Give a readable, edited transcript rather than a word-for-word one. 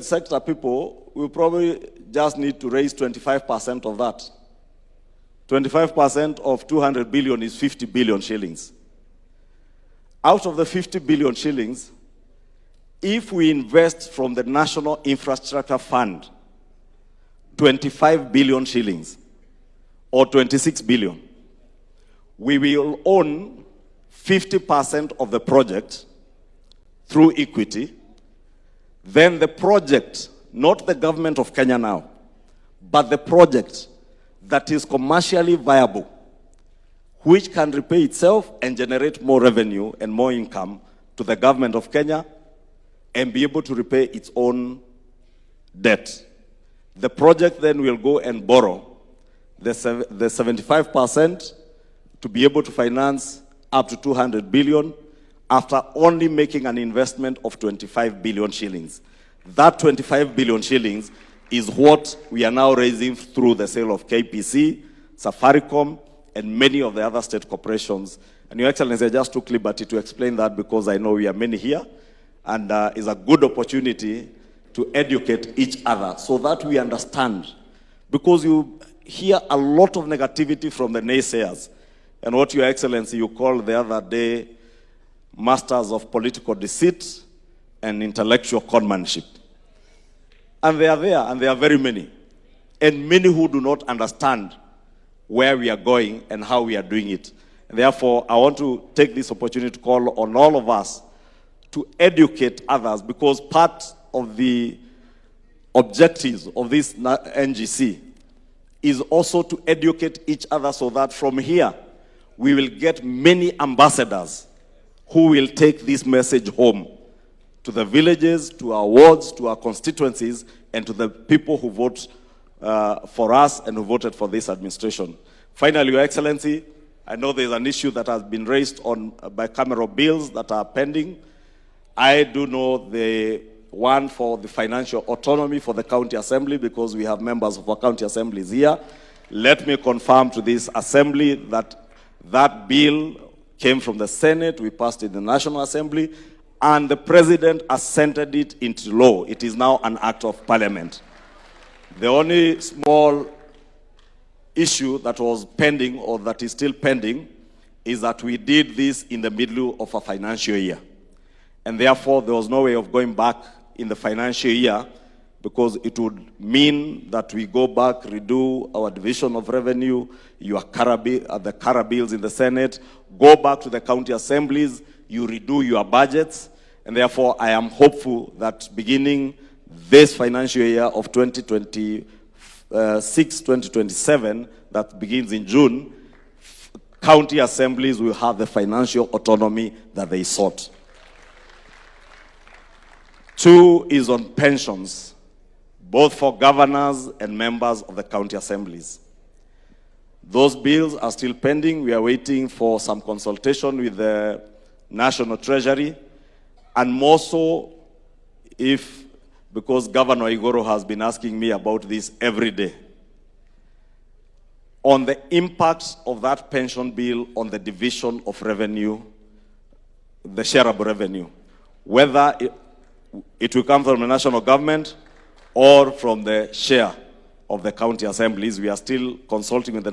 sector people, we probably just need to raise 25% of that. 25% of 200 billion is 50 billion shillings. Out of the 50 billion shillings, if we invest from the National Infrastructure Fund 25 billion shillings or 26 billion, we will own 50% of the project through equity. Then the project, not the government of Kenya now, but the project that is commercially viable, which can repay itself and generate more revenue and more income to the government of Kenya and be able to repay its own debt. The project then will go and borrow the 75% to be able to finance up to 200 billion after only making an investment of 25 billion shillings. That 25 billion shillings is what we are now raising through the sale of KPC, Safaricom, and many of the other state corporations. And Your Excellency, I just took liberty to explain that because I know we are many here, and it's a good opportunity to educate each other so that we understand. Because you hear a lot of negativity from the naysayers, and what Your Excellency, you called the other day masters of political deceit and intellectual conmanship. And they are there, and they are very many. And many who do not understand where we are going and how we are doing it. And therefore, I want to take this opportunity to call on all of us to educate others, because part of the objectives of this NGC is also to educate each other so that from here, we will get many ambassadors who will take this message home to the villages, to our wards, to our constituencies, and to the people who vote for us and who voted for this administration. Finally, Your Excellency, I know there's an issue that has been raised on bicameral bills that are pending. I do know the one for the financial autonomy for the county assembly, because we have members of our county assemblies here. Let me confirm to this assembly that that bill came from the Senate, we passed it in the National Assembly, and the President assented it into law. It is now an act of parliament. The only small issue that was pending, or that is still pending, is that we did this in the middle of a financial year. And therefore, there was no way of going back in the financial year, because it would mean that we go back, redo our division of revenue, the CARA bills in the Senate, go back to the county assemblies, you redo your budgets. And therefore, I am hopeful that beginning this financial year of 2026-2027, that begins in June, county assemblies will have the financial autonomy that they sought. 2 is on pensions, both for governors and members of the county assemblies. Those bills are still pending. We are waiting for some consultation with the National Treasury, and more so because Governor Igoro has been asking me about this every day, on the impact of that pension bill on the division of revenue, the shareable revenue, whether it will come from the national government or from the share of the county assemblies. We are still consulting with the